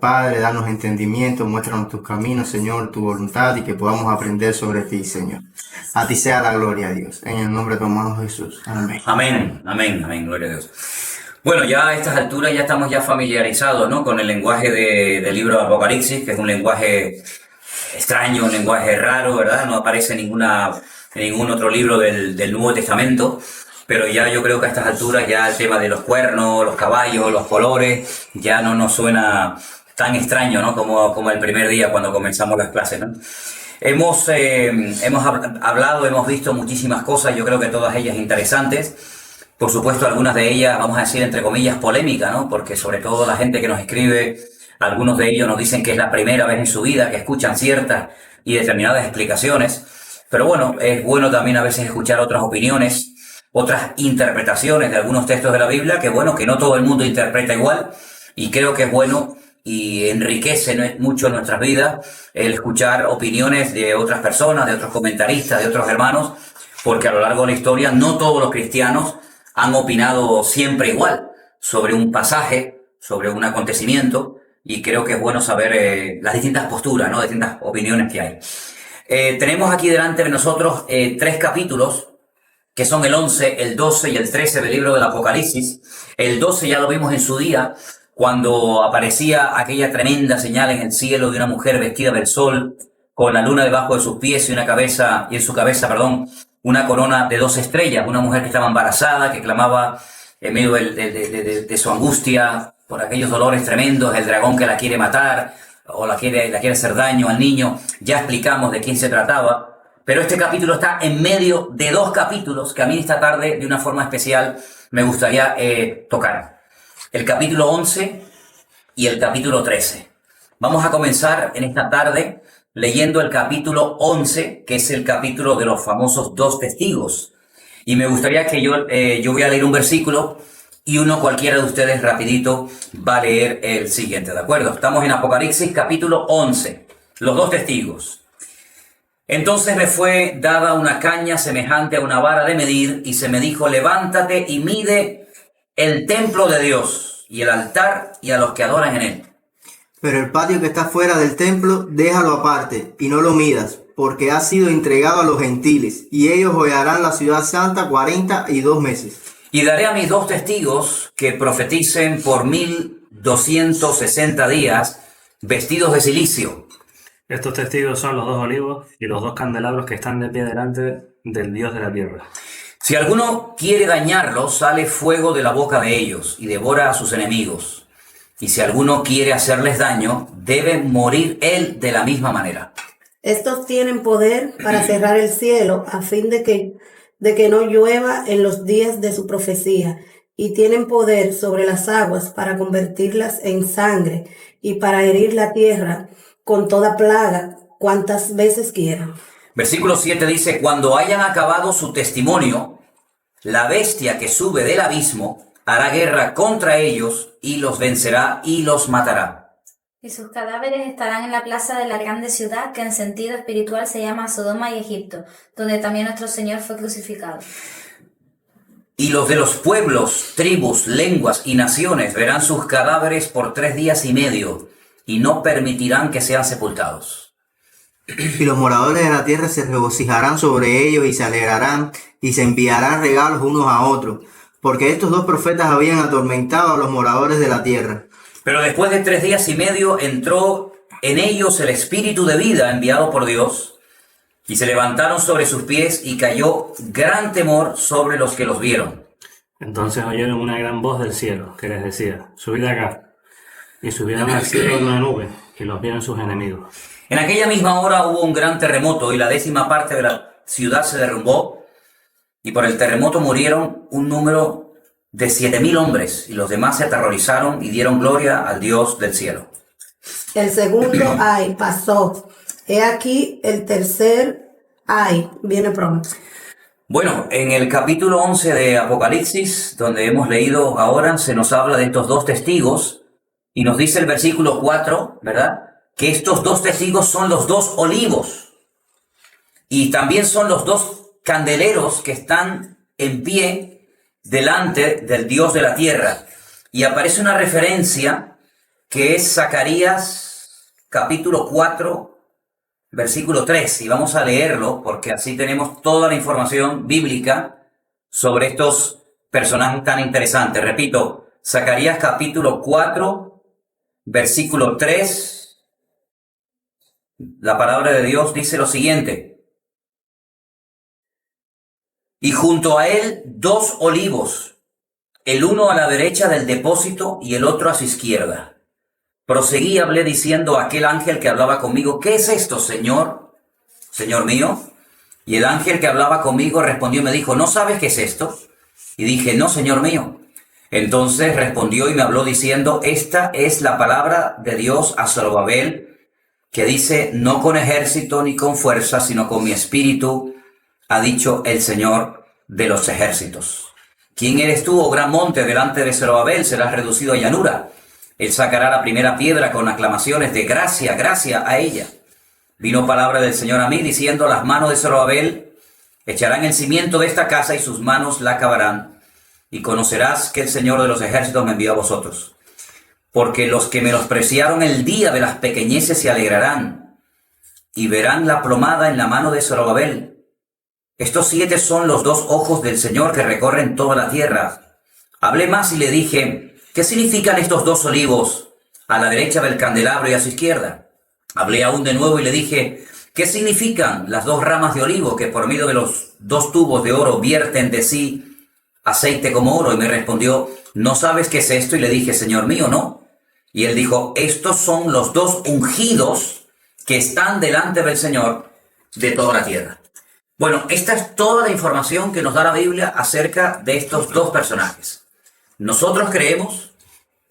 Padre, danos entendimiento, muéstranos tus caminos, Señor, tu voluntad y que podamos aprender sobre ti, Señor. A ti sea la gloria, Dios. En el nombre de tu amado Jesús. Amén. Amén, amén, amén, gloria a Dios. Bueno, ya a estas alturas ya estamos ya familiarizados, ¿no?, con el lenguaje del libro de Apocalipsis, que es un lenguaje extraño, un lenguaje raro, ¿verdad? No aparece en ningún otro libro del Nuevo Testamento, pero ya yo creo que a estas alturas ya el tema de los cuernos, los caballos, los colores, ya no nos suena tan extraño, ¿no?, como el primer día cuando comenzamos las clases, ¿no? Hemos hablado, hemos visto muchísimas cosas, yo creo que todas ellas interesantes. Por supuesto, algunas de ellas, vamos a decir, entre comillas, polémicas, ¿no? Porque sobre todo la gente que nos escribe, algunos de ellos nos dicen que es la primera vez en su vida que escuchan ciertas y determinadas explicaciones. Pero bueno, es bueno también a veces escuchar otras opiniones, otras interpretaciones de algunos textos de la Biblia, que bueno, que no todo el mundo interpreta igual, y creo que es bueno y enriquece mucho nuestras vidas el escuchar opiniones de otras personas, de otros comentaristas, de otros hermanos, porque a lo largo de la historia no todos los cristianos han opinado siempre igual sobre un pasaje, sobre un acontecimiento, y creo que es bueno saber las distintas posturas, ¿no?, distintas opiniones que hay. Tenemos aquí delante de nosotros 3 capítulos, que son el 11, el 12 y el 13 del libro del Apocalipsis. El 12 ya lo vimos en su día, cuando aparecía aquella tremenda señal en el cielo de una mujer vestida del sol, con la luna debajo de sus pies y en su cabeza, una corona de 2 estrellas, una mujer que estaba embarazada, que clamaba en medio de su angustia por aquellos dolores tremendos, el dragón que la quiere matar o la quiere hacer daño al niño. Ya explicamos de quién se trataba, pero este capítulo está en medio de 2 capítulos que a mí esta tarde, de una forma especial, me gustaría tocar. El capítulo 11 y el capítulo 13. Vamos a comenzar en esta tarde leyendo el capítulo 11, que es el capítulo de los famosos 2 testigos. Y me gustaría que yo voy a leer un versículo y cualquiera de ustedes rapidito va a leer el siguiente, ¿de acuerdo? Estamos en Apocalipsis capítulo 11, los 2 testigos. Entonces me fue dada una caña semejante a una vara de medir y se me dijo: levántate y mide el templo de Dios y el altar y a los que adoran en él. Pero el patio que está fuera del templo, déjalo aparte y no lo midas, porque ha sido entregado a los gentiles, y ellos hollarán la ciudad santa 42 meses. Y daré a mis 2 testigos que profeticen por 1260 días, vestidos de silicio. Estos testigos son los 2 olivos y los 2 candelabros que están de pie delante del Dios de la tierra. Si alguno quiere dañarlos, sale fuego de la boca de ellos y devora a sus enemigos. Y si alguno quiere hacerles daño, debe morir él de la misma manera. Estos tienen poder para cerrar el cielo a fin de que no llueva en los días de su profecía, y tienen poder sobre las aguas para convertirlas en sangre y para herir la tierra con toda plaga cuantas veces quieran. Versículo 7 dice: cuando hayan acabado su testimonio, la bestia que sube del abismo hará guerra contra ellos y los vencerá y los matará. Y sus cadáveres estarán en la plaza de la grande ciudad, que en sentido espiritual se llama Sodoma y Egipto, donde también nuestro Señor fue crucificado. Y los de los pueblos, tribus, lenguas y naciones verán sus cadáveres por 3 días y medio, y no permitirán que sean sepultados. Y los moradores de la tierra se regocijarán sobre ellos y se alegrarán, y se enviarán regalos unos a otros, porque estos 2 profetas habían atormentado a los moradores de la tierra. Pero después de 3 días y medio entró en ellos el espíritu de vida enviado por Dios, y se levantaron sobre sus pies y cayó gran temor sobre los que los vieron. Entonces oyeron una gran voz del cielo que les decía: subid acá. Y subieron al cielo en una nube, y los vieron sus enemigos. En aquella misma hora hubo un gran terremoto, y la 10ª parte de la ciudad se derrumbó, y por el terremoto murieron un número de 7,000 hombres, y los demás se aterrorizaron y dieron gloria al Dios del cielo. El segundo ay pasó. He aquí el tercer ay viene pronto. Bueno, en el capítulo 11 de Apocalipsis, donde hemos leído ahora, se nos habla de estos 2 testigos, y nos dice el versículo 4, ¿verdad?, que estos 2 testigos son los 2 olivos, y también son los 2 candeleros que están en pie delante del Dios de la tierra. Y aparece una referencia que es Zacarías capítulo 4, versículo 3. Y vamos a leerlo porque así tenemos toda la información bíblica sobre estos personajes tan interesantes. Repito, Zacarías capítulo 4, versículo 3. La palabra de Dios dice lo siguiente: y junto a él 2 olivos, el uno a la derecha del depósito y el otro a su izquierda. Proseguí y hablé diciendo a aquel ángel que hablaba conmigo: ¿qué es esto, Señor? Señor mío. Y el ángel que hablaba conmigo respondió y me dijo: ¿no sabes qué es esto? Y dije: no, Señor mío. Entonces respondió y me habló diciendo: esta es la palabra de Dios a Zorobabel, que dice: no con ejército ni con fuerza, sino con mi espíritu, ha dicho el Señor de los ejércitos. ¿Quién eres tú, oh gran monte? Delante de Zorobabel serás reducido a llanura. Él sacará la primera piedra con aclamaciones de gracia, gracia a ella. Vino palabra del Señor a mí diciendo: las manos de Zorobabel echarán el cimiento de esta casa y sus manos la acabarán. Y conocerás que el Señor de los ejércitos me envió a vosotros. Porque los que menospreciaron el día de las pequeñeces se alegrarán y verán la plomada en la mano de Zorobabel. Estos 7 son los 2 ojos del Señor que recorren toda la tierra. Hablé más y le dije: ¿qué significan estos 2 olivos a la derecha del candelabro y a su izquierda? Hablé aún de nuevo y le dije: ¿qué significan las 2 ramas de olivo que por medio de los 2 tubos de oro vierten de sí aceite como oro? Y me respondió: ¿no sabes qué es esto? Y le dije: Señor mío, no. Y él dijo: estos son los 2 ungidos que están delante del Señor de toda la tierra. Bueno, esta es toda la información que nos da la Biblia acerca de estos 2 personajes. Nosotros creemos,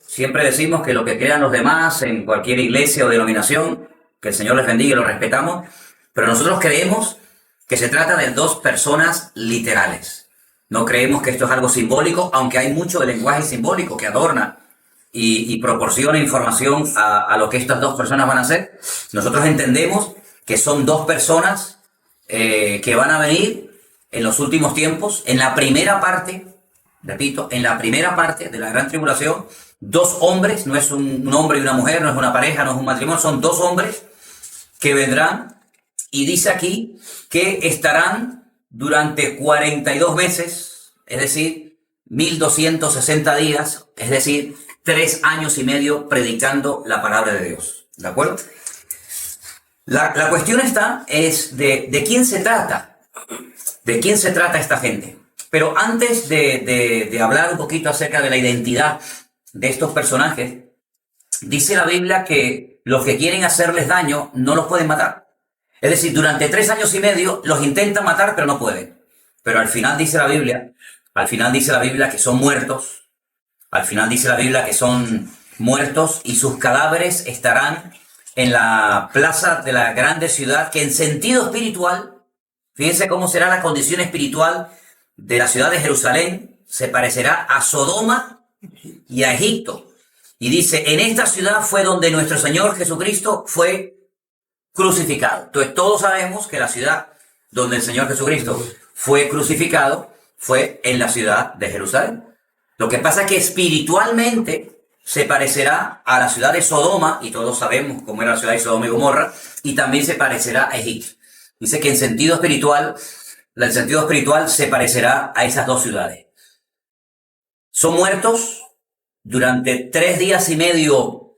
siempre decimos que lo que crean los demás en cualquier iglesia o denominación, que el Señor les bendiga y lo respetamos, pero nosotros creemos que se trata de 2 personas literales. No creemos que esto es algo simbólico, aunque hay mucho de lenguaje simbólico que adorna y proporciona información a lo que estas 2 personas van a hacer. Nosotros entendemos que son 2 personas que van a venir en los últimos tiempos, en la primera parte, repito, en la primera parte de la gran tribulación. 2 hombres, no es un hombre y una mujer, no es una pareja, no es un matrimonio, son 2 hombres que vendrán, y dice aquí que estarán durante 42 meses, es decir, 1260 días, es decir, 3 años y medio predicando la palabra de Dios. ¿De acuerdo? La cuestión es de quién se trata. ¿De quién se trata esta gente? Pero antes de hablar un poquito acerca de la identidad de estos personajes, dice la Biblia que los que quieren hacerles daño no los pueden matar. Es decir, durante 3 años y medio los intentan matar, pero no pueden. Pero al final dice la Biblia que son muertos. Al final dice la Biblia que son muertos y sus cadáveres estarán en la plaza de la grande ciudad, que en sentido espiritual, fíjense cómo será la condición espiritual de la ciudad de Jerusalén, se parecerá a Sodoma y a Egipto. Y dice: en esta ciudad fue donde nuestro Señor Jesucristo fue crucificado. Entonces todos sabemos que la ciudad donde el Señor Jesucristo fue crucificado fue en la ciudad de Jerusalén. Lo que pasa es que espiritualmente se parecerá a la ciudad de Sodoma, y todos sabemos cómo era la ciudad de Sodoma y Gomorra, y también se parecerá a Egipto. Dice que en sentido espiritual, el sentido espiritual se parecerá a esas 2 ciudades. Son muertos durante 3 días y medio.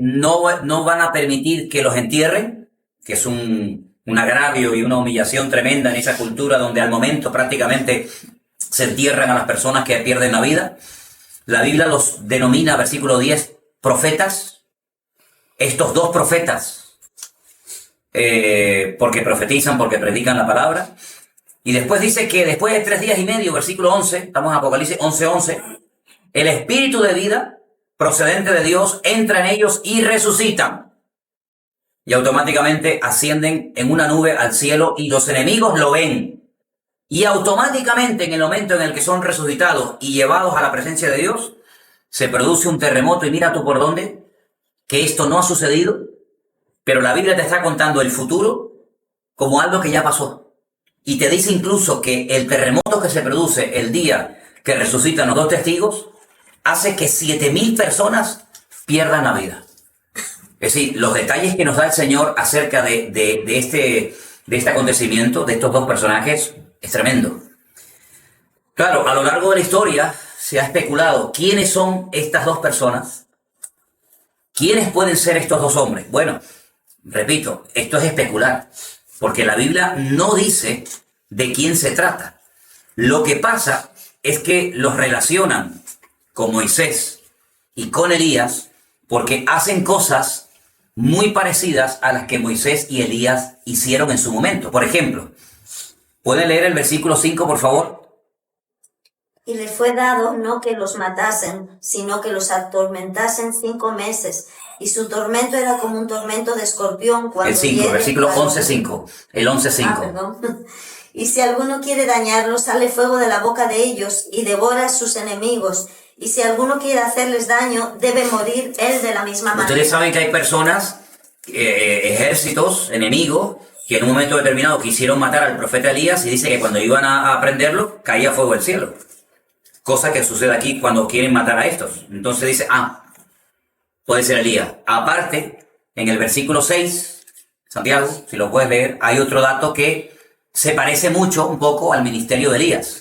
No van a permitir que los entierren, que es un agravio y una humillación tremenda en esa cultura donde al momento prácticamente se entierran a las personas que pierden la vida. La Biblia los denomina, versículo 10, profetas. Estos 2 profetas, porque profetizan, porque predican la palabra. Y después dice que después de 3 días y medio, versículo 11, estamos en Apocalipsis 11:11, el espíritu de vida procedente de Dios entra en ellos y resucitan. Y automáticamente ascienden en una nube al cielo y los enemigos lo ven. Y automáticamente en el momento en el que son resucitados y llevados a la presencia de Dios, se produce un terremoto. Y mira tú por dónde, que esto no ha sucedido, pero la Biblia te está contando el futuro como algo que ya pasó. Y te dice incluso que el terremoto que se produce el día que resucitan los 2 testigos hace que 7,000 personas pierdan la vida. Es decir, los detalles que nos da el Señor acerca de este acontecimiento, de estos dos personajes, es tremendo. Claro, a lo largo de la historia se ha especulado quiénes son estas dos personas, quiénes pueden ser estos dos hombres. Bueno, repito, esto es especular, porque la Biblia no dice de quién se trata. Lo que pasa es que los relacionan con Moisés y con Elías porque hacen cosas muy parecidas a las que Moisés y Elías hicieron en su momento. Por ejemplo, ¿pueden leer el versículo 5, por favor? Y le fue dado no que los matasen, sino que los atormentasen 5 meses. Y su tormento era como un tormento de escorpión cuando El 5, versículo 11.5. El 11.5. Perdón. Y si alguno quiere dañarlos, sale fuego de la boca de ellos y devora a sus enemigos. Y si alguno quiere hacerles daño, debe morir él de la misma manera. Ustedes saben que hay personas, ejércitos, enemigos, que en un momento determinado quisieron matar al profeta Elías y dice que cuando iban a prenderlo, caía fuego del cielo. Cosa que sucede aquí cuando quieren matar a estos. Entonces dice, puede ser Elías. Aparte, en el versículo 6, Santiago, si lo puedes leer, hay otro dato que se parece mucho, un poco, al ministerio de Elías.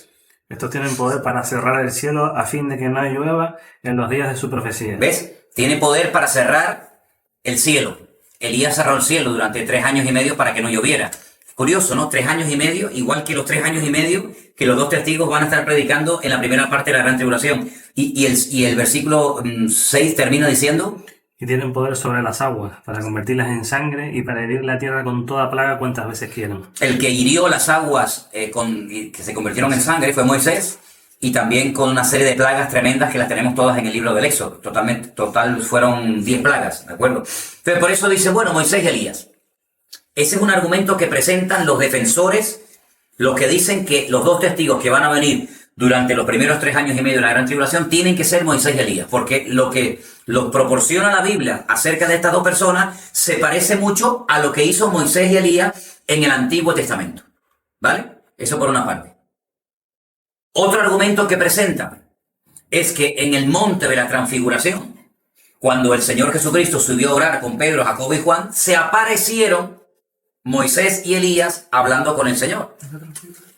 Estos tienen poder para cerrar el cielo a fin de que no llueva en los días de su profecía. ¿Ves? Tiene poder para cerrar el cielo. Elías cerró el cielo durante 3 años y medio para que no lloviera. Curioso, ¿no? 3 años y medio, igual que los 3 años y medio que los 2 testigos van a estar predicando en la primera parte de la gran tribulación. Y el versículo 6 termina diciendo... Y tienen poder sobre las aguas para convertirlas en sangre y para herir la tierra con toda plaga cuantas veces quieran. El que hirió las aguas que se convirtieron en sangre fue Moisés, y también con una serie de plagas tremendas que las tenemos todas en el libro del Éxodo. Total fueron 10 plagas, ¿de acuerdo? Entonces por eso dice, bueno, Moisés y Elías. Ese es un argumento que presentan los defensores, los que dicen que los 2 testigos que van a venir durante los primeros 3 años y medio de la gran tribulación tienen que ser Moisés y Elías, porque lo que proporciona la Biblia acerca de estas 2 personas se parece mucho a lo que hizo Moisés y Elías en el Antiguo Testamento. ¿Vale? Eso por una parte. Otro argumento que presentan es que en el monte de la transfiguración, cuando el Señor Jesucristo subió a orar con Pedro, Jacobo y Juan, se aparecieron Moisés y Elías hablando con el Señor.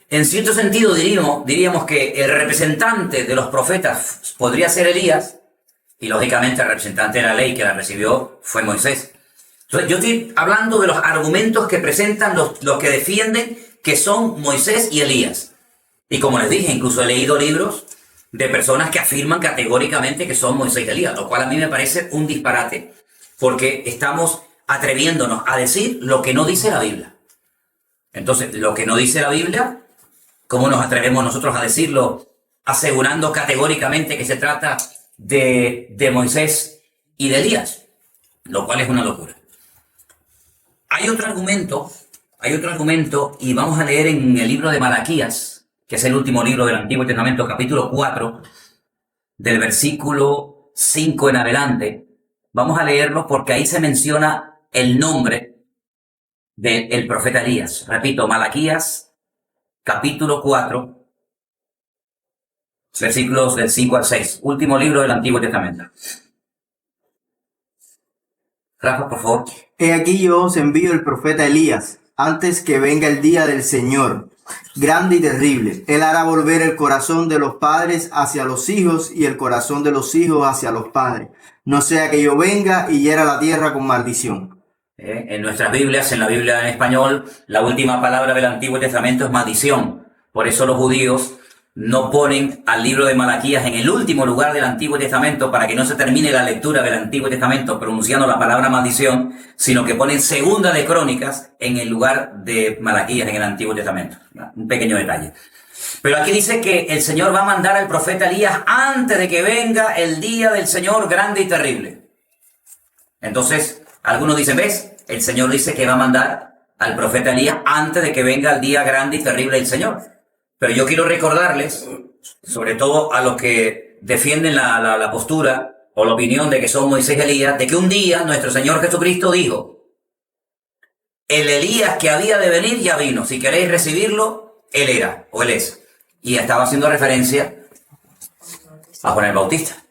En cierto sentido diríamos que el representante de los profetas podría ser Elías, y lógicamente el representante de la ley que la recibió fue Moisés. Entonces yo estoy hablando de los argumentos que presentan los que defienden que son Moisés y Elías. Y como les dije, incluso he leído libros de personas que afirman categóricamente que son Moisés y Elías, lo cual a mí me parece un disparate, porque estamos atreviéndonos a decir lo que no dice la Biblia. Entonces, lo que no dice la Biblia, ¿cómo nos atrevemos nosotros a decirlo asegurando categóricamente que se trata de Moisés y de Elías? Lo cual es una locura. Hay otro argumento, y vamos a leer en el libro de Malaquías, que es el último libro del Antiguo Testamento, capítulo 4, del versículo 5 en adelante. Vamos a leerlo porque ahí se menciona el nombre del profeta Elías. Repito, Malaquías, capítulo 4, versículos del 5 al 6. Último libro del Antiguo Testamento. Rafa, por favor. He aquí yo os envío el profeta Elías, antes que venga el día del Señor, grande y terrible. Él hará volver el corazón de los padres hacia los hijos y el corazón de los hijos hacia los padres. No sea que yo venga y hiera la tierra con maldición. En nuestras Biblias, en la Biblia en español, la última palabra del Antiguo Testamento es maldición. Por eso los judíos no ponen al libro de Malaquías en el último lugar del Antiguo Testamento para que no se termine la lectura del Antiguo Testamento pronunciando la palabra maldición, sino que ponen Segunda de Crónicas en el lugar de Malaquías en el Antiguo Testamento. Un pequeño detalle. Pero aquí dice que el Señor va a mandar al profeta Elías antes de que venga el día del Señor grande y terrible. Entonces, algunos dicen, ¿ves? El Señor dice que va a mandar al profeta Elías antes de que venga el día grande y terrible del Señor. Pero yo quiero recordarles, sobre todo a los que defienden la postura o la opinión de que son Moisés y Elías, de que un día nuestro Señor Jesucristo dijo, el Elías que había de venir ya vino, si queréis recibirlo, él era, o él es. Y estaba haciendo referencia a Juan el Bautista.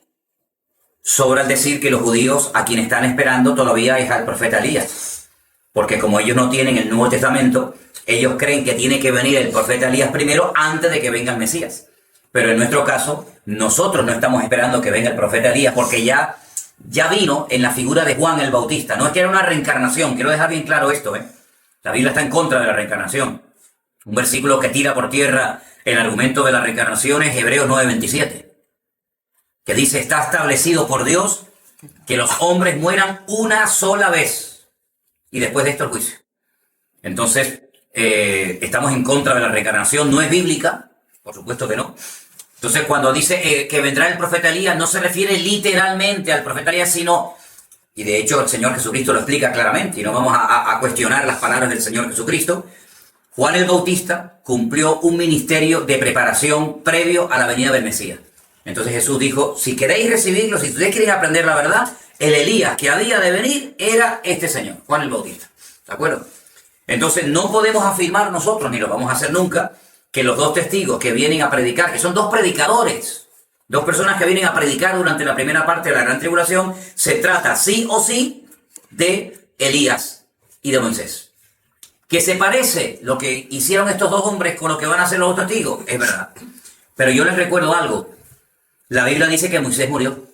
sobra el decir que los judíos a quien están esperando todavía es al profeta Elías. Porque como ellos no tienen el Nuevo Testamento, ellos creen que tiene que venir el profeta Elías primero antes de que venga el Mesías. Pero en nuestro caso, nosotros no estamos esperando que venga el profeta Elías porque ya vino en la figura de Juan el Bautista. No es que era una reencarnación, quiero dejar bien claro esto, ¿eh? La Biblia está en contra de la reencarnación. Un versículo que tira por tierra el argumento de la reencarnación es Hebreos 9:27, que dice, está establecido por Dios que los hombres mueran una sola vez y después de esto el juicio. Entonces, estamos en contra de la reencarnación, no es bíblica, por supuesto que no. Entonces, cuando dice que vendrá el profeta Elías, no se refiere literalmente al profeta Elías, sino, y de hecho el Señor Jesucristo lo explica claramente, y no vamos a cuestionar las palabras del Señor Jesucristo. Juan el Bautista cumplió un ministerio de preparación previo a la venida del Mesías. Entonces Jesús dijo, si queréis recibirlo, si ustedes quieren aprender la verdad, el Elías que había de venir era este señor, Juan el Bautista. ¿De acuerdo? Entonces no podemos afirmar nosotros, ni lo vamos a hacer nunca, que los dos testigos que vienen a predicar, que son dos predicadores, dos personas que vienen a predicar durante la primera parte de la gran tribulación, se trata sí o sí de Elías y de Moisés. ¿Que se parece lo que hicieron estos dos hombres con lo que van a hacer los dos testigos? Es verdad. Pero yo les recuerdo algo. La Biblia dice que Moisés murió.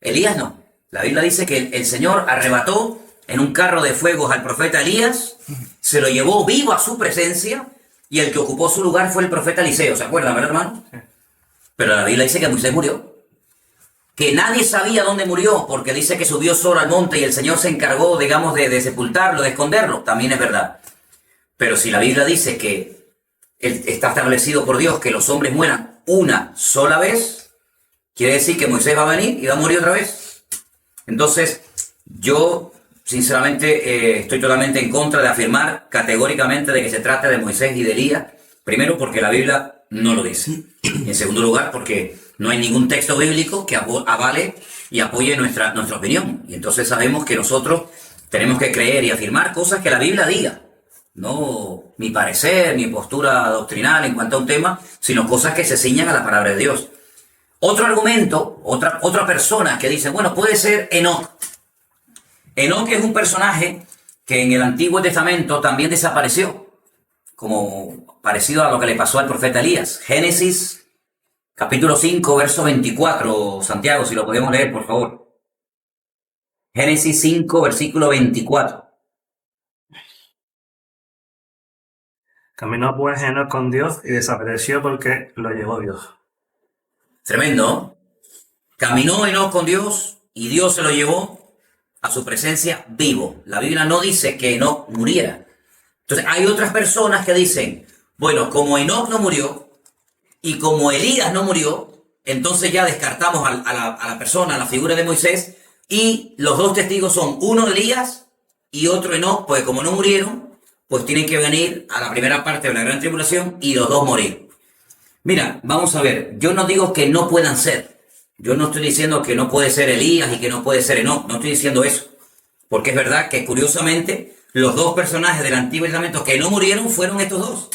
Elías no. La Biblia dice que el Señor arrebató en un carro de fuegos al profeta Elías, se lo llevó vivo a su presencia, y el que ocupó su lugar fue el profeta Eliseo. ¿Se acuerdan, verdad, hermano? Pero la Biblia dice que Moisés murió. Que nadie sabía dónde murió, porque dice que subió solo al monte y el Señor se encargó, digamos, de sepultarlo, de esconderlo. También es verdad. Pero si la Biblia dice que está establecido por Dios que los hombres mueran una sola vez, quiere decir que Moisés va a venir y va a morir otra vez. Entonces, yo sinceramente estoy totalmente en contra de afirmar categóricamente de que se trata de Moisés y de Elías. Primero, porque la Biblia no lo dice. Y en segundo lugar, porque no hay ningún texto bíblico que avale y apoye nuestra opinión. Y entonces sabemos que nosotros tenemos que creer y afirmar cosas que la Biblia diga. No mi parecer, mi postura doctrinal en cuanto a un tema, sino cosas que se ciñan a la palabra de Dios. Otro argumento, otra persona que dice, bueno, puede ser Enoc. Enoc es un personaje que en el Antiguo Testamento también desapareció, como parecido a lo que le pasó al profeta Elías. Génesis, capítulo 5, verso 24. Santiago, si lo podemos leer, por favor. Génesis 5, versículo 24. Caminó pues Enoc con Dios y desapareció porque lo llevó Dios. Tremendo, ¿no? Caminó Enoc con Dios y Dios se lo llevó a su presencia vivo. La Biblia no dice que Enoc muriera. Entonces hay otras personas que dicen, bueno, como Enoc no murió y como Elías no murió, entonces ya descartamos a la persona, a la figura de Moisés, y los dos testigos son uno Elías y otro Enoc, pues como no murieron, pues tienen que venir a la primera parte de la gran tribulación y los dos morir. Mira, vamos a ver, yo no digo que no puedan ser. Yo no estoy diciendo que no puede ser Elías y que no puede ser Enoc. No estoy diciendo eso. Porque es verdad que, curiosamente, los dos personajes del Antiguo Testamento que no murieron fueron estos dos.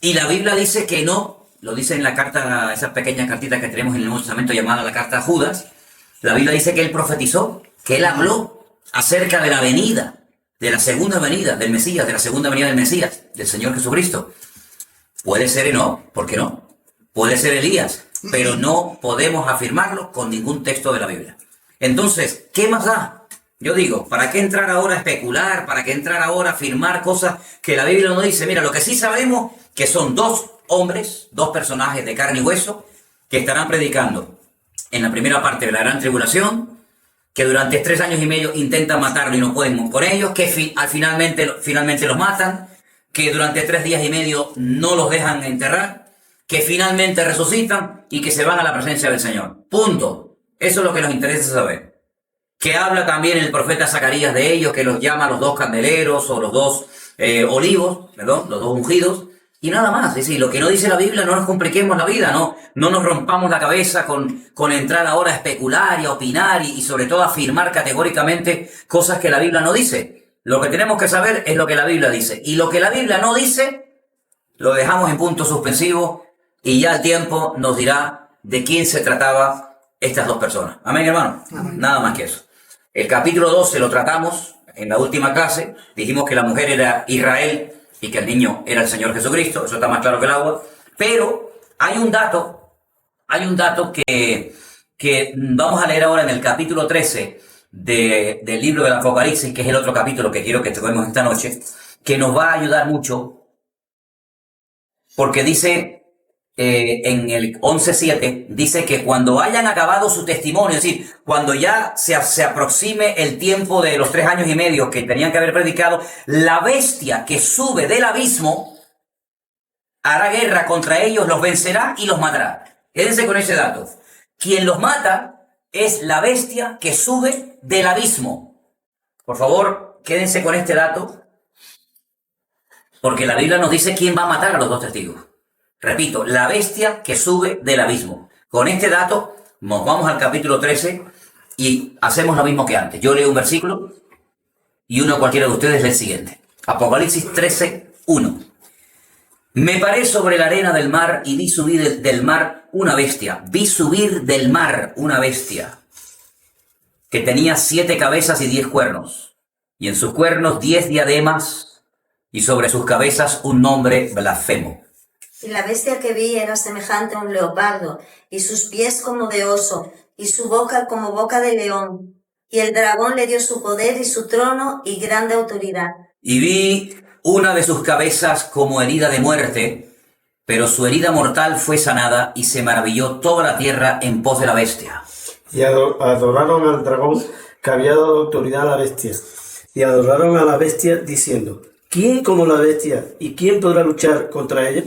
Y la Biblia dice que no, lo dice en la carta, esa pequeña cartita que tenemos en el Nuevo Testamento llamada la carta a Judas. La Biblia dice que él profetizó, que él habló acerca de la venida, de la segunda venida del Mesías, de la segunda venida del Mesías, del Señor Jesucristo. Puede ser Enoc, ¿por qué no? Puede ser Elías, pero no podemos afirmarlo con ningún texto de la Biblia. Entonces, ¿qué más da? Yo digo, ¿para qué entrar ahora a especular? ¿Para qué entrar ahora a afirmar cosas que la Biblia no dice? Mira, lo que sí sabemos que son dos hombres, dos personajes de carne y hueso, que estarán predicando en la primera parte de la gran tribulación, que durante 3 años y medio intentan matarlo y no pueden con ellos, que finalmente los matan, que durante 3 días y medio no los dejan enterrar, que finalmente resucitan y que se van a la presencia del Señor. Punto. Eso es lo que nos interesa saber. Que habla también el profeta Zacarías de ellos, que los llama los 2 candeleros o los 2 olivos, perdón, los 2 ungidos, y nada más. Es decir, lo que no dice la Biblia, no nos compliquemos la vida, no nos rompamos la cabeza con entrar ahora a especular y a opinar y sobre todo a afirmar categóricamente cosas que la Biblia no dice. Lo que tenemos que saber es lo que la Biblia dice. Y lo que la Biblia no dice, lo dejamos en punto suspensivo y ya el tiempo nos dirá de quién se trataba estas dos personas. Amén, hermano. Nada más que eso. El capítulo 12 lo tratamos en la última clase. Dijimos que la mujer era Israel y que el niño era el Señor Jesucristo. Eso está más claro que el agua. Pero hay un dato que vamos a leer ahora en el capítulo 13 del libro del Apocalipsis, que es el otro capítulo que quiero que toquemos esta noche, que nos va a ayudar mucho, porque dice en el 11:7, dice que cuando hayan acabado su testimonio, es decir, cuando ya se aproxime el tiempo de los 3 años y medio que tenían que haber predicado, la bestia que sube del abismo hará guerra contra ellos, los vencerá y los matará. Quédense con ese dato. Quien los mata es la bestia que sube del abismo. Por favor, quédense con este dato, porque la Biblia nos dice quién va a matar a los 2 testigos. Repito, la bestia que sube del abismo. Con este dato nos vamos al capítulo 13 y hacemos lo mismo que antes. Yo leo un versículo y cualquiera de ustedes lee el siguiente. Apocalipsis 13:1. Me paré sobre la arena del mar y vi subir del mar una bestia. Vi subir del mar una bestia que tenía 7 cabezas y 10 cuernos. Y en sus cuernos 10 diademas y sobre sus cabezas un nombre blasfemo. Y la bestia que vi era semejante a un leopardo, y sus pies como de oso, y su boca como boca de león. Y el dragón le dio su poder y su trono y grande autoridad. Y vi una de sus cabezas como herida de muerte, pero su herida mortal fue sanada, y se maravilló toda la tierra en pos de la bestia. Y adoraron al dragón que había dado autoridad a la bestia. Y adoraron a la bestia diciendo, ¿quién como la bestia? ¿Y quién podrá luchar contra ella?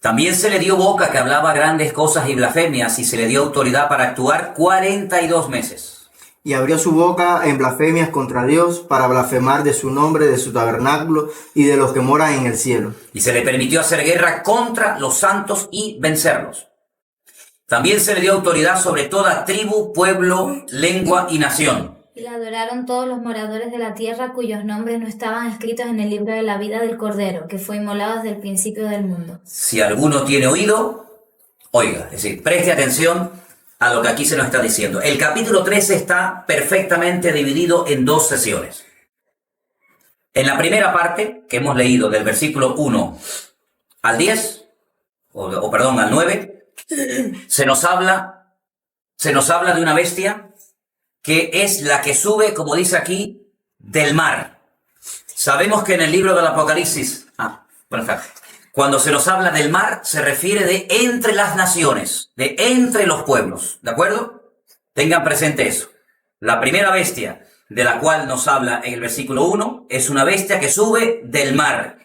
También se le dio boca que hablaba grandes cosas y blasfemias, y se le dio autoridad para actuar 42 meses. Y abrió su boca en blasfemias contra Dios para blasfemar de su nombre, de su tabernáculo y de los que moran en el cielo. Y se le permitió hacer guerra contra los santos y vencerlos. También se le dio autoridad sobre toda tribu, pueblo, lengua y nación. Y la adoraron todos los moradores de la tierra cuyos nombres no estaban escritos en el libro de la vida del Cordero, que fue inmolado desde el principio del mundo. Si alguno tiene oído, oiga. Es decir, preste atención a lo que aquí se nos está diciendo. El capítulo 13 está perfectamente dividido en 2 sesiones. En la primera parte, que hemos leído del versículo 1 al 10, al 9, se nos habla de una bestia que es la que sube, como dice aquí, del mar. Sabemos que en el libro del Apocalipsis, cuando se nos habla del mar, se refiere de entre las naciones, de entre los pueblos, ¿de acuerdo? Tengan presente eso. La primera bestia de la cual nos habla en el versículo 1 es una bestia que sube del mar.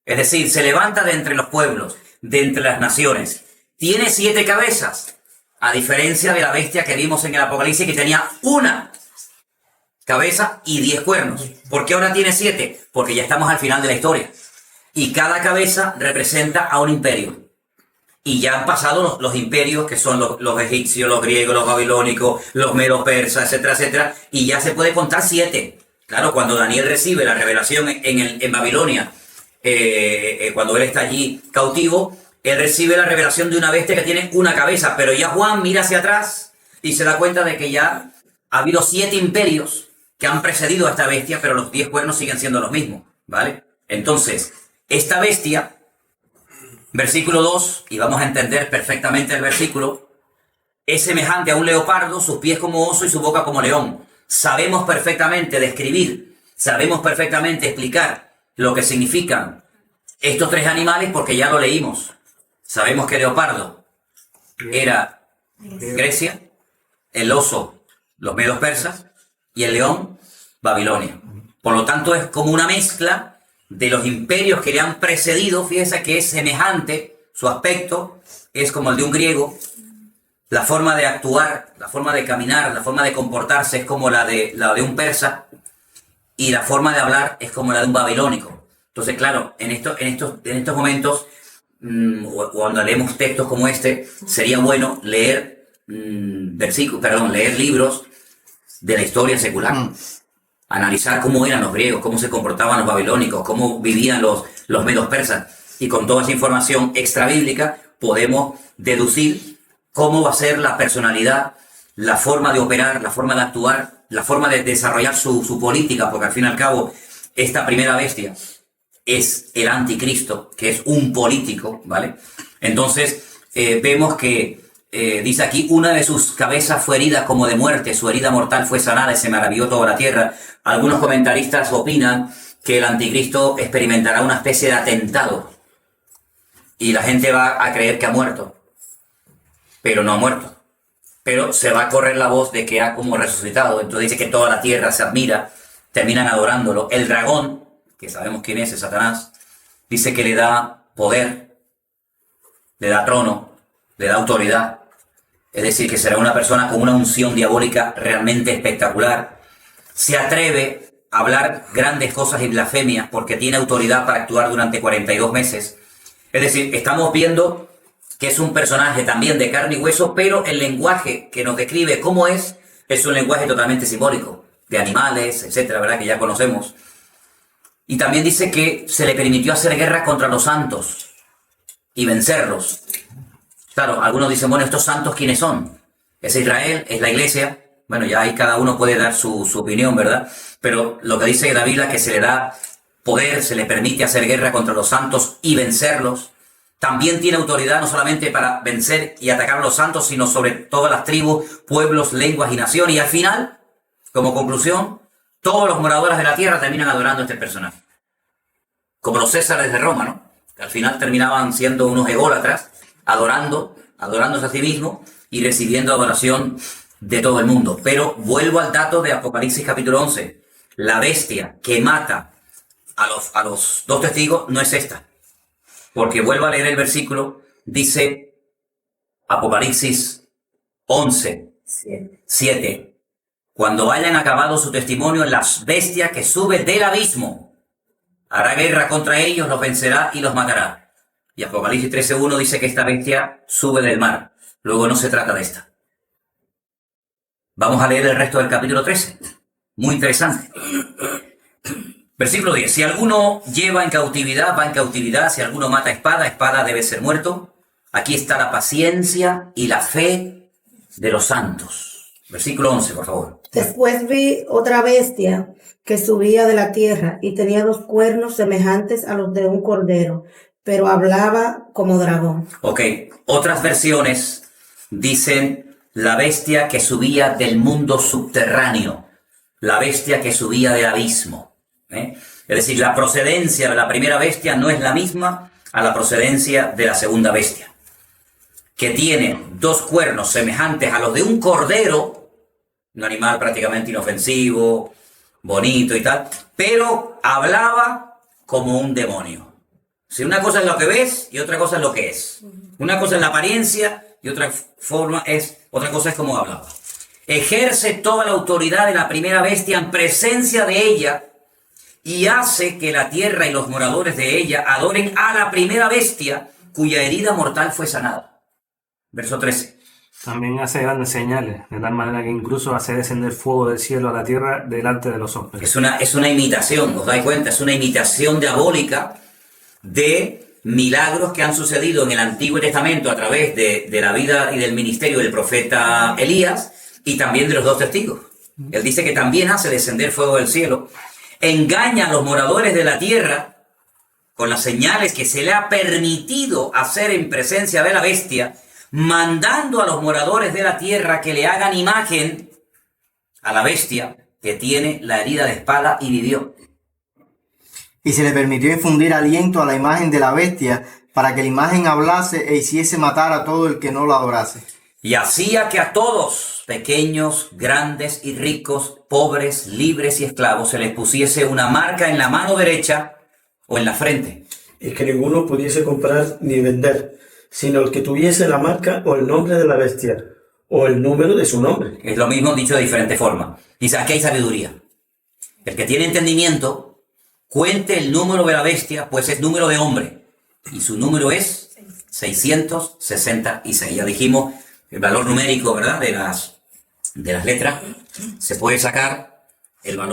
Es decir, se levanta de entre los pueblos, de entre las naciones. Tiene 7 cabezas. A diferencia de la bestia que vimos en el Apocalipsis, que tenía una cabeza y 10 cuernos. ¿Por qué ahora tiene 7? Porque ya estamos al final de la historia. Y cada cabeza representa a un imperio. Y ya han pasado los imperios, que son los egipcios, los griegos, los babilónicos, los medos persas, etcétera, etcétera. Y ya se puede contar 7. Claro, cuando Daniel recibe la revelación en Babilonia, cuando él está allí cautivo, él recibe la revelación de una bestia que tiene una cabeza, pero ya Juan mira hacia atrás y se da cuenta de que ya ha habido 7 imperios que han precedido a esta bestia, pero los 10 cuernos siguen siendo los mismos, ¿vale? Entonces, esta bestia, versículo 2, y vamos a entender perfectamente el versículo, es semejante a un leopardo, sus pies como oso y su boca como león. Sabemos perfectamente describir, sabemos perfectamente explicar lo que significan estos 3 animales porque ya lo leímos. Sabemos que leopardo era Grecia, el oso los medos persas y el león Babilonia. Por lo tanto es como una mezcla de los imperios que le han precedido. Fíjense que es semejante, su aspecto es como el de un griego, la forma de actuar, la forma de caminar, la forma de comportarse es como la de un persa y la forma de hablar es como la de un babilónico. Entonces, claro, en estos momentos, cuando leemos textos como este, sería bueno leer leer libros de la historia secular. Analizar cómo eran los griegos, cómo se comportaban los babilónicos, cómo vivían los medos persas. Y con toda esa información extrabíblica podemos deducir cómo va a ser la personalidad la forma de operar, la forma de actuar, la forma de desarrollar su política, porque al fin y al cabo esta primera bestia es el anticristo, que es un político, ¿vale? Entonces vemos que dice aquí, una de sus cabezas fue herida como de muerte, su herida mortal fue sanada y se maravilló toda la tierra. Algunos comentaristas opinan que el anticristo experimentará una especie de atentado y la gente va a creer que ha muerto, pero no ha muerto. Pero se va a correr la voz de que ha como resucitado. Entonces dice que toda la tierra se admira, terminan adorándolo. El dragón, que sabemos quién es Satanás, dice que le da poder, le da trono, le da autoridad. Es decir, que será una persona con una unción diabólica realmente espectacular. Se atreve a hablar grandes cosas y blasfemias porque tiene autoridad para actuar durante 42 meses. Es decir, estamos viendo que es un personaje también de carne y hueso, pero el lenguaje que nos describe cómo es un lenguaje totalmente simbólico, de animales, etcétera, ¿verdad? Que ya conocemos. Y también dice que se le permitió hacer guerra contra los santos y vencerlos. Claro, algunos dicen, bueno, ¿estos santos quiénes son? ¿Es Israel? ¿Es la iglesia? Bueno, ya ahí cada uno puede dar su opinión, ¿verdad? Pero lo que dice la Biblia es que se le da poder, se le permite hacer guerra contra los santos y vencerlos. También tiene autoridad no solamente para vencer y atacar a los santos, sino sobre todas las tribus, pueblos, lenguas y naciones. Y al final, como conclusión, todos los moradores de la tierra terminan adorando a este personaje. Como los césares de Roma, ¿no? Que al final terminaban siendo unos ególatras, adorándose a sí mismos y recibiendo adoración de todo el mundo. Pero vuelvo al dato de Apocalipsis capítulo 11. La bestia que mata a los dos testigos no es esta. Porque vuelvo a leer el versículo, dice Apocalipsis 11, 7. Cuando hayan acabado su testimonio, la bestia que sube del abismo hará guerra contra ellos, los vencerá y los matará. Y Apocalipsis 13.1 dice que esta bestia sube del mar. Luego no se trata de esta. Vamos a leer el resto del capítulo 13. Muy interesante. Versículo 10. Si alguno lleva en cautividad, va en cautividad. Si alguno mata espada, espada debe ser muerto. Aquí está la paciencia y la fe de los santos. Versículo 11, por favor. Después vi otra bestia que subía de la tierra y tenía 2 cuernos semejantes a los de un cordero, pero hablaba como dragón. Ok, otras versiones dicen la bestia que subía del mundo subterráneo, la bestia que subía del abismo. Es decir, la procedencia de la primera bestia no es la misma a la procedencia de la segunda bestia, que tiene 2 cuernos semejantes a los de un cordero, un animal prácticamente inofensivo, bonito y tal, pero hablaba como un demonio. Si una cosa es lo que ves y otra cosa es lo que es. Una cosa es la apariencia y otra cosa es como hablaba. Ejerce toda la autoridad de la primera bestia en presencia de ella y hace que la tierra y los moradores de ella adoren a la primera bestia cuya herida mortal fue sanada. Verso 13. También hace grandes señales, de tal manera que incluso hace descender fuego del cielo a la tierra delante de los hombres. Es una imitación, ¿os dais cuenta? Es una imitación diabólica de milagros que han sucedido en el Antiguo Testamento a través de la vida y del ministerio del profeta Elías y también de los 2 testigos. Él dice que también hace descender fuego del cielo, engaña a los moradores de la tierra con las señales que se le ha permitido hacer en presencia de la bestia, mandando a los moradores de la tierra que le hagan imagen a la bestia que tiene la herida de espada y vivió. Y se le permitió infundir aliento a la imagen de la bestia para que la imagen hablase e hiciese matar a todo el que no la adorase. Y hacía que a todos, pequeños, grandes y ricos, pobres, libres y esclavos, se les pusiese una marca en la mano derecha o en la frente. Y que ninguno pudiese comprar ni vender, sino el que tuviese la marca o el nombre de la bestia, o el número de su nombre. Es lo mismo dicho de diferente forma. Dice, aquí hay sabiduría. El que tiene entendimiento, cuente el número de la bestia, pues es número de hombre. Y su número es 666. Ya dijimos el valor numérico, ¿verdad? De las letras. Se puede sacar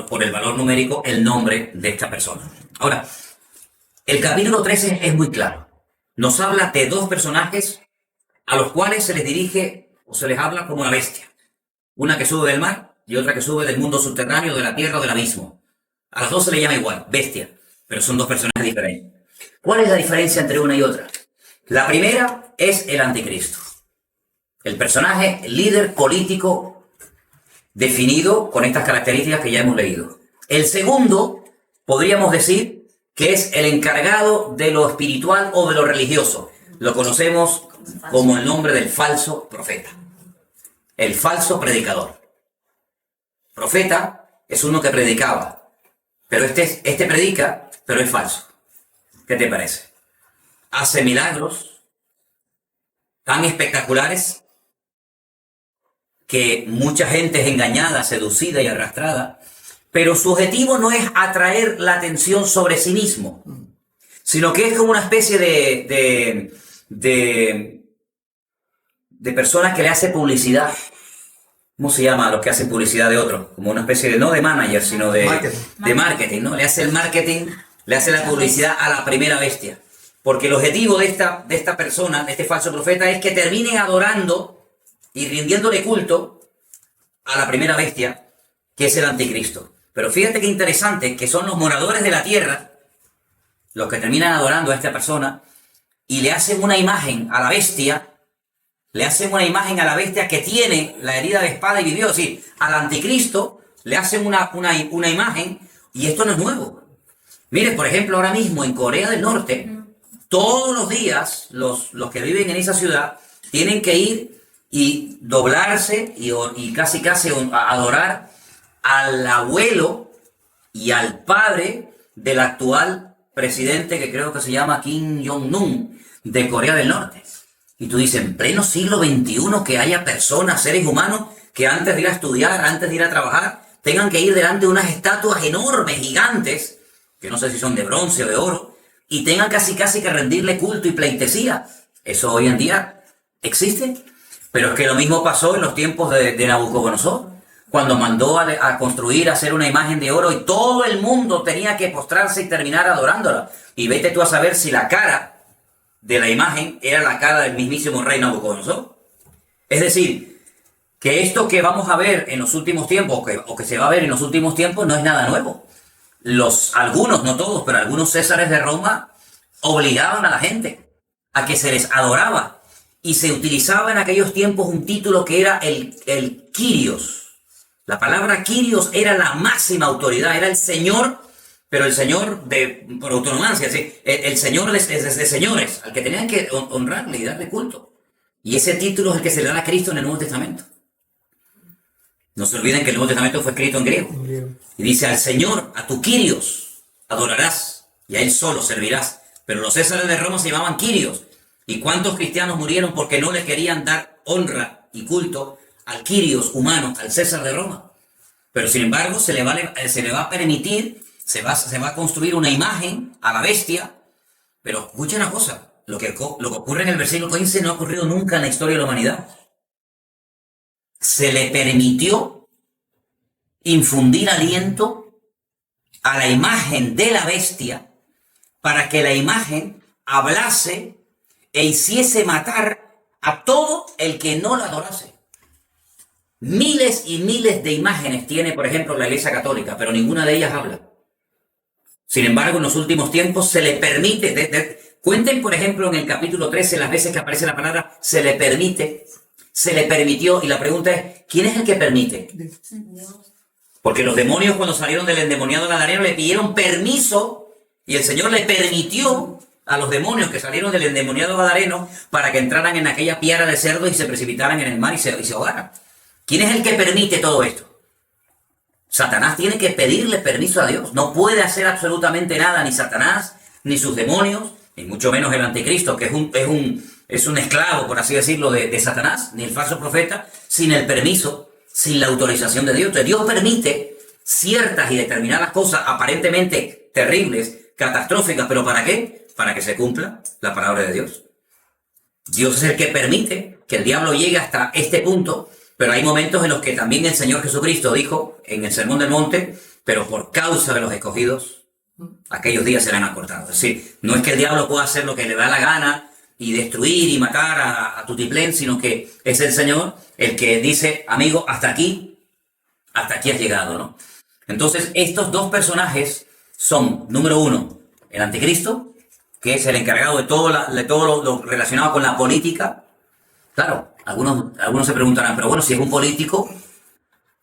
por el valor numérico el nombre de esta persona. Ahora, el capítulo 13 es muy claro. Nos habla de 2 personajes a los cuales se les dirige o se les habla como la bestia. Una que sube del mar y otra que sube del mundo subterráneo, de la tierra o del abismo. A las dos se le llama igual, bestia, pero son dos personajes diferentes. ¿Cuál es la diferencia entre una y otra? La primera es el anticristo. El personaje líder político definido con estas características que ya hemos leído. El segundo, podríamos decir que es el encargado de lo espiritual o de lo religioso. Lo conocemos como el nombre del falso profeta. El falso predicador. Profeta es uno que predicaba, pero este predica, pero es falso. ¿Qué te parece? Hace milagros tan espectaculares que mucha gente es engañada, seducida y arrastrada, pero su objetivo no es atraer la atención sobre sí mismo, sino que es como una especie de personas que le hace publicidad. ¿Cómo se llama a los que hacen publicidad de otros? Como una especie de, no de manager, sino de marketing, ¿no? Le hace el marketing, le hace la publicidad a la primera bestia. Porque el objetivo de esta persona, de este falso profeta, es que terminen adorando y rindiéndole culto a la primera bestia, que es el anticristo. Pero fíjate qué interesante, que son los moradores de la tierra los que terminan adorando a esta persona y le hacen una imagen a la bestia. Le hacen una imagen a la bestia que tiene la herida de espada y vivió. Es decir, al anticristo le hacen una imagen, y esto no es nuevo. Mire, por ejemplo, ahora mismo en Corea del Norte, todos los días los que viven en esa ciudad tienen que ir y doblarse y casi adorar al abuelo y al padre del actual presidente, que creo que se llama Kim Jong-un, de Corea del Norte. Y tú dices, en pleno siglo XXI, que haya personas, seres humanos, que antes de ir a estudiar, antes de ir a trabajar, tengan que ir delante de unas estatuas enormes, gigantes, que no sé si son de bronce o de oro, y tengan casi que rendirle culto y pleitesía. Eso hoy en día existe. Pero es que lo mismo pasó en los tiempos de Nabucodonosor, cuando mandó a construir, a hacer una imagen de oro, y todo el mundo tenía que postrarse y terminar adorándola. Y vete tú a saber si la cara de la imagen era la cara del mismísimo rey Nabucodonosor. Es decir, que esto que vamos a ver en los últimos tiempos, o que se va a ver en los últimos tiempos, no es nada nuevo. Algunos, no todos, pero algunos césares de Roma obligaban a la gente a que se les adoraba, y se utilizaba en aquellos tiempos un título que era el Kyrios. La palabra Kyrios era la máxima autoridad, era el señor, pero el señor por autonomancia, ¿sí? El señor de señores, al que tenían que honrarle y darle culto. Y ese título es el que se le da a Cristo en el Nuevo Testamento. No se olviden que el Nuevo Testamento fue escrito en griego. Y dice, al Señor, a tu Kyrios, adorarás, y a Él solo servirás. Pero los césares de Roma se llamaban Kyrios. ¿Y cuántos cristianos murieron porque no les querían dar honra y culto al Kyrios humano, al César de Roma? Pero sin embargo se le va a permitir, se va a construir una imagen a la bestia. Pero escucha una cosa, lo que ocurre en el versículo 15 no ha ocurrido nunca en la historia de la humanidad. Se le permitió infundir aliento a la imagen de la bestia para que la imagen hablase e hiciese matar a todo el que no la adorase. Miles y miles de imágenes tiene, por ejemplo, la Iglesia Católica, pero ninguna de ellas habla. Sin embargo, en los últimos tiempos se le permite, cuenten, por ejemplo, en el capítulo 13, las veces que aparece la palabra se le permite, se le permitió, y la pregunta es, ¿quién es el que permite? Porque los demonios, cuando salieron del endemoniado gadareno, le pidieron permiso, y el Señor le permitió a los demonios que salieron del endemoniado gadareno para que entraran en aquella piara de cerdo y se precipitaran en el mar y se ahogaran. ¿Quién es el que permite todo esto? Satanás tiene que pedirle permiso a Dios. No puede hacer absolutamente nada, ni Satanás, ni sus demonios, ni mucho menos el anticristo, que es un esclavo, por así decirlo, de Satanás, ni el falso profeta, sin el permiso, sin la autorización de Dios. Entonces Dios permite ciertas y determinadas cosas aparentemente terribles, catastróficas, ¿pero para qué? Para que se cumpla la palabra de Dios. Dios es el que permite que el diablo llegue hasta este punto, pero hay momentos en los que también el Señor Jesucristo dijo en el Sermón del Monte, pero por causa de los escogidos, aquellos días serán acortados. Es decir, no es que el diablo pueda hacer lo que le da la gana y destruir y matar a tutiplén, sino que es el Señor el que dice, amigo, hasta aquí has llegado, ¿no? Entonces, estos dos personajes son, número uno, el anticristo, que es el encargado de todo lo relacionado con la política. Claro, algunos se preguntarán, pero bueno, si es un político,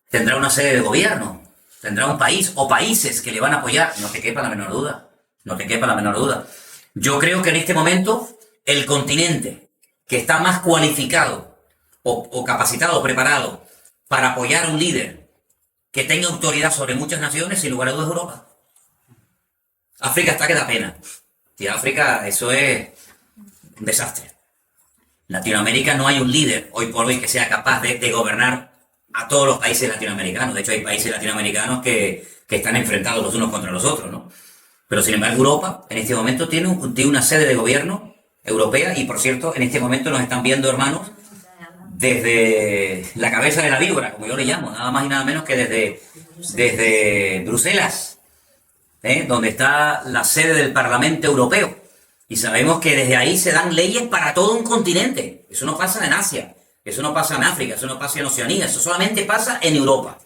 tendrá una sede de gobierno, tendrá un país o países que le van a apoyar. No te quepa la menor duda, no te quepa la menor duda. Yo creo que en este momento el continente que está más cualificado o capacitado, preparado para apoyar a un líder que tenga autoridad sobre muchas naciones, sin lugar a dudas, es Europa. África está que da pena. Y África, eso es un desastre. Latinoamérica no hay un líder hoy por hoy que sea capaz de gobernar a todos los países latinoamericanos. De hecho, hay países latinoamericanos que están enfrentados los unos contra los otros, ¿no? Pero sin embargo, Europa en este momento tiene una sede de gobierno europea y, por cierto, en este momento nos están viendo, hermanos, desde la cabeza de la víbora, como yo le llamo, nada más y nada menos que desde Bruselas, donde está la sede del Parlamento Europeo. Y sabemos que desde ahí se dan leyes para todo un continente. Eso no pasa en Asia, eso no pasa en África, eso no pasa en Oceanía, eso solamente pasa en Europa.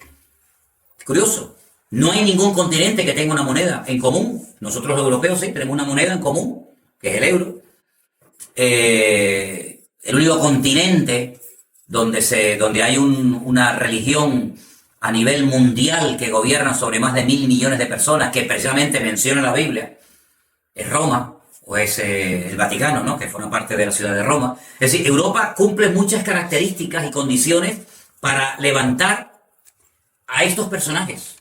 Es curioso, no hay ningún continente que tenga una moneda en común. Nosotros los europeos sí tenemos una moneda en común, que es el euro. El único continente donde hay una religión a nivel mundial que gobierna sobre más de 1.000 millones de personas, que precisamente menciona la Biblia, es Roma, o es el Vaticano, ¿no? Que forma parte de la ciudad de Roma. Es decir, Europa cumple muchas características y condiciones para levantar a estos personajes,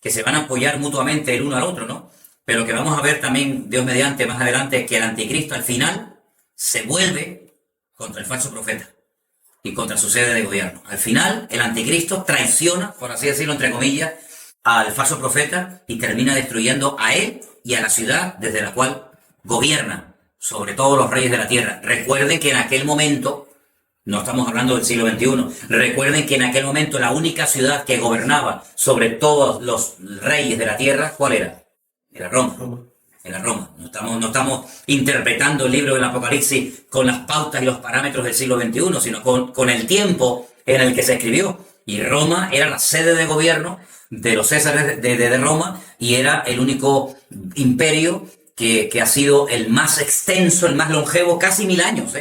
que se van a apoyar mutuamente el uno al otro, ¿no? Pero que vamos a ver también, Dios mediante, más adelante, que el anticristo al final se vuelve contra el falso profeta y contra su sede de gobierno. Al final, el anticristo traiciona, por así decirlo, entre comillas, al falso profeta y termina destruyendo a él y a la ciudad desde la cual gobierna sobre todos los reyes de la tierra. Recuerden que en aquel momento, no estamos hablando del siglo XXI, recuerden que en aquel momento la única ciudad que gobernaba sobre todos los reyes de la tierra, ¿cuál era? Era Roma. Era Roma. No estamos interpretando el libro del Apocalipsis con las pautas y los parámetros del siglo XXI, sino con el tiempo en el que se escribió. Y Roma era la sede de gobierno de los Césares de Roma y era el único imperio que ha sido el más extenso, el más longevo, casi 1000 años.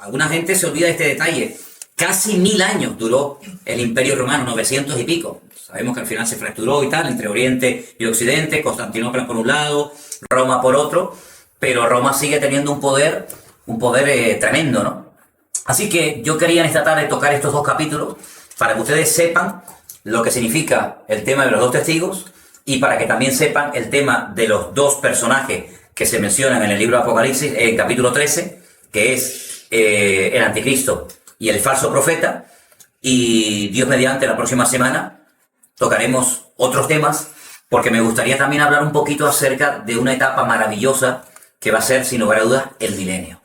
Alguna gente se olvida de este detalle. Casi 1000 años duró el Imperio Romano, 900 y pico. Sabemos que al final se fracturó y tal, entre Oriente y Occidente, Constantinopla por un lado, Roma por otro, pero Roma sigue teniendo un poder tremendo, ¿no? Así que yo quería en esta tarde tocar estos dos capítulos para que ustedes sepan lo que significa el tema de los dos testigos y para que también sepan el tema de los dos personajes que se mencionan en el libro de Apocalipsis, en capítulo 13, que es el anticristo y el falso profeta. Y Dios mediante, la próxima semana tocaremos otros temas, porque me gustaría también hablar un poquito acerca de una etapa maravillosa que va a ser, sin lugar a dudas, el milenio.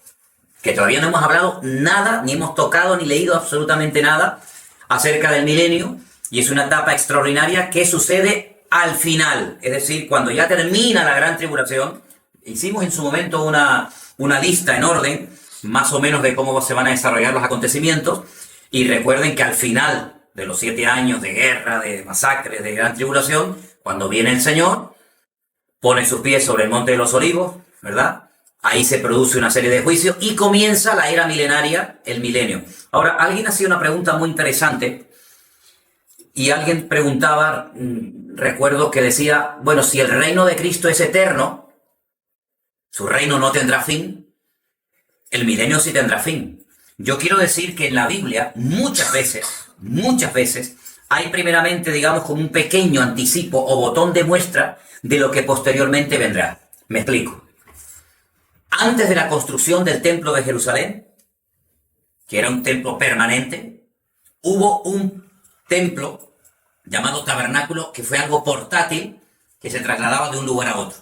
Que todavía no hemos hablado nada, ni hemos tocado, ni leído absolutamente nada acerca del milenio, y es una etapa extraordinaria que sucede al final, es decir, cuando ya termina la gran tribulación. Hicimos en su momento una lista en orden, más o menos de cómo se van a desarrollar los acontecimientos, y recuerden que al final de los 7 años de guerra, de masacres, de gran tribulación, cuando viene el Señor, pone sus pies sobre el monte de los olivos, ¿verdad? Ahí se produce una serie de juicios y comienza la era milenaria, el milenio. Ahora, alguien hacía una pregunta muy interesante y alguien preguntaba, recuerdo que decía, bueno, si el reino de Cristo es eterno, su reino no tendrá fin, el milenio sí tendrá fin. Yo quiero decir que en la Biblia muchas veces hay primeramente, digamos, como un pequeño anticipo o botón de muestra de lo que posteriormente vendrá. Me explico. Antes de la construcción del templo de Jerusalén, que era un templo permanente, hubo un templo llamado tabernáculo que fue algo portátil que se trasladaba de un lugar a otro.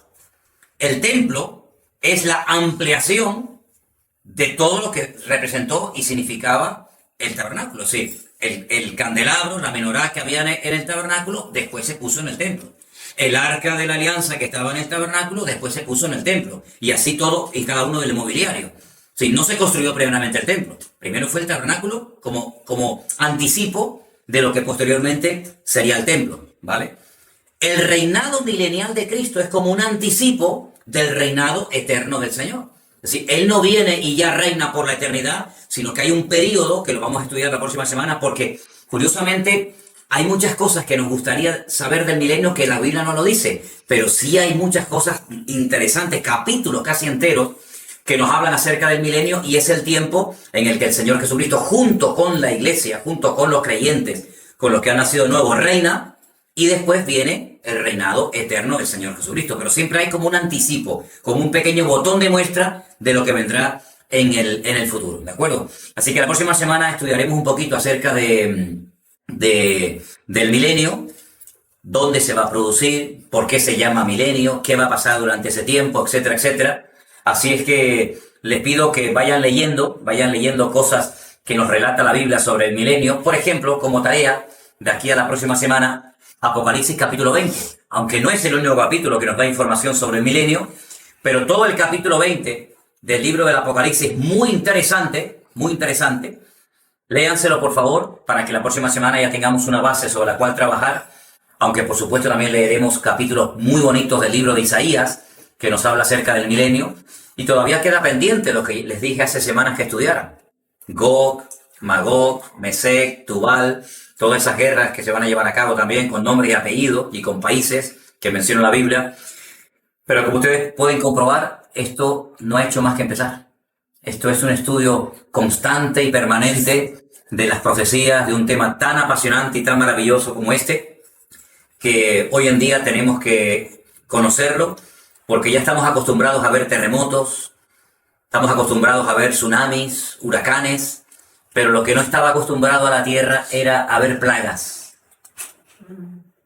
El templo es la ampliación de todo lo que representó y significaba el tabernáculo. Sí, el candelabro, la menorá que había en el tabernáculo, después se puso en el templo. El arca de la alianza que estaba en el tabernáculo después se puso en el templo. Y así todo y cada uno del mobiliario. Sí, no se construyó previamente el templo. Primero fue el tabernáculo como anticipo de lo que posteriormente sería el templo, ¿vale? El reinado milenial de Cristo es como un anticipo del reinado eterno del Señor. Es decir, Él no viene y ya reina por la eternidad, sino que hay un periodo que lo vamos a estudiar la próxima semana, porque curiosamente hay muchas cosas que nos gustaría saber del milenio que la Biblia no lo dice, pero sí hay muchas cosas interesantes, capítulos casi enteros, que nos hablan acerca del milenio, y es el tiempo en el que el Señor Jesucristo, junto con la iglesia, junto con los creyentes, con los que han nacido nuevos, reina, y después viene el reinado eterno del Señor Jesucristo. Pero siempre hay como un anticipo, como un pequeño botón de muestra de lo que vendrá en el futuro, ¿de acuerdo? Así que la próxima semana estudiaremos un poquito acerca del milenio, dónde se va a producir, por qué se llama milenio, qué va a pasar durante ese tiempo, etcétera, etcétera. Así es que les pido que vayan leyendo cosas que nos relata la Biblia sobre el milenio. Por ejemplo, como tarea, de aquí a la próxima semana, Apocalipsis capítulo 20. Aunque no es el único capítulo que nos da información sobre el milenio, pero todo el capítulo 20 del libro del Apocalipsis, muy interesante. Léanselo, por favor, para que la próxima semana ya tengamos una base sobre la cual trabajar. Aunque, por supuesto, también leeremos capítulos muy bonitos del libro de Isaías, que nos habla acerca del milenio. Y todavía queda pendiente lo que les dije hace semanas que estudiaran. Gog, Magog, Mesec, Tubal, todas esas guerras que se van a llevar a cabo también con nombre y apellido y con países que menciona la Biblia. Pero como ustedes pueden comprobar, esto no ha hecho más que empezar. Esto es un estudio constante y permanente de las profecías, de un tema tan apasionante y tan maravilloso como este, que hoy en día tenemos que conocerlo, porque ya estamos acostumbrados a ver terremotos, estamos acostumbrados a ver tsunamis, huracanes, pero lo que no estaba acostumbrado a la tierra era a ver plagas.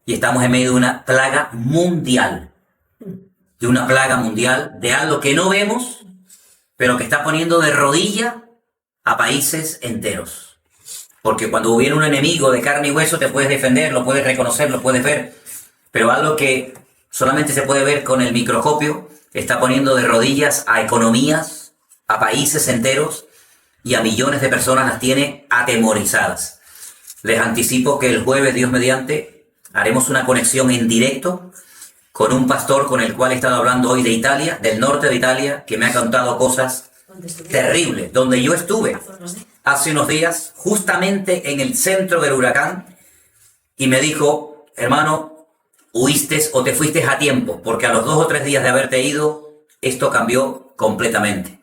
Y estamos en medio de una plaga mundial. De una plaga mundial, de algo que no vemos, pero que está poniendo de rodilla a países enteros. Porque cuando viene un enemigo de carne y hueso, te puedes defender, lo puedes reconocer, lo puedes ver. Pero algo que solamente se puede ver con el microscopio, está poniendo de rodillas a economías, a países enteros, y a millones de personas las tiene atemorizadas. Les anticipo que el jueves, Dios mediante, haremos una conexión en directo con un pastor con el cual he estado hablando hoy de Italia, del norte de Italia, que me ha contado cosas terribles, donde yo estuve hace unos días, justamente en el centro del huracán, y me dijo, hermano, huiste o te fuiste a tiempo, porque a los 2 o 3 días de haberte ido, esto cambió completamente.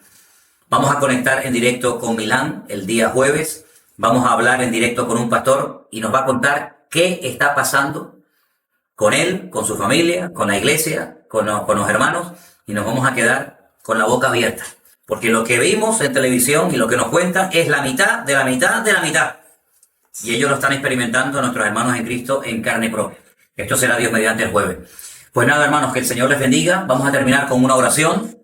Vamos a conectar en directo con Milán el día jueves. Vamos a hablar en directo con un pastor y nos va a contar qué está pasando con él, con su familia, con la iglesia, con los hermanos, y nos vamos a quedar con la boca abierta. Porque lo que vimos en televisión y lo que nos cuentan es la mitad de la mitad de la mitad. Y ellos lo están experimentando, nuestros hermanos en Cristo, en carne propia. Esto será Dios mediante el jueves. Pues nada, hermanos, que el Señor les bendiga. Vamos a terminar con una oración.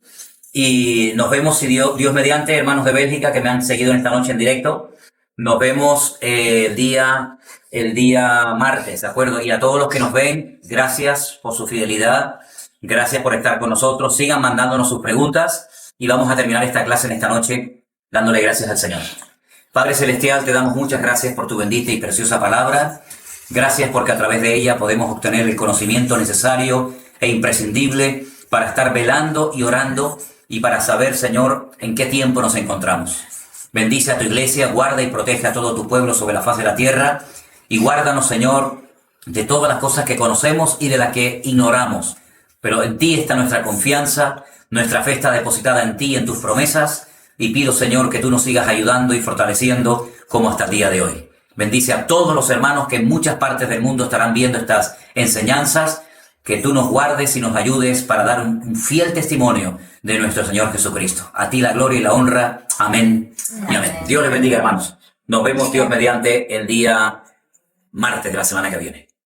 Y nos vemos, si Dios mediante, hermanos de Bélgica que me han seguido en esta noche en directo. Nos vemos el día martes, ¿de acuerdo? Y a todos los que nos ven, gracias por su fidelidad, gracias por estar con nosotros. Sigan mandándonos sus preguntas y vamos a terminar esta clase en esta noche dándole gracias al Señor. Padre Celestial, te damos muchas gracias por tu bendita y preciosa palabra. Gracias porque a través de ella podemos obtener el conocimiento necesario e imprescindible para estar velando y orando y para saber, Señor, en qué tiempo nos encontramos. Bendice a tu iglesia, guarda y protege a todo tu pueblo sobre la faz de la tierra y guárdanos, Señor, de todas las cosas que conocemos y de las que ignoramos. Pero en ti está nuestra confianza, nuestra fe está depositada en ti, en tus promesas, y pido, Señor, que tú nos sigas ayudando y fortaleciendo como hasta el día de hoy. Bendice a todos los hermanos que en muchas partes del mundo estarán viendo estas enseñanzas, que tú nos guardes y nos ayudes para dar un fiel testimonio de nuestro Señor Jesucristo. A ti la gloria y la honra. Amén y amén. Dios les bendiga, hermanos. Nos vemos, Dios mediante, el día martes de la semana que viene.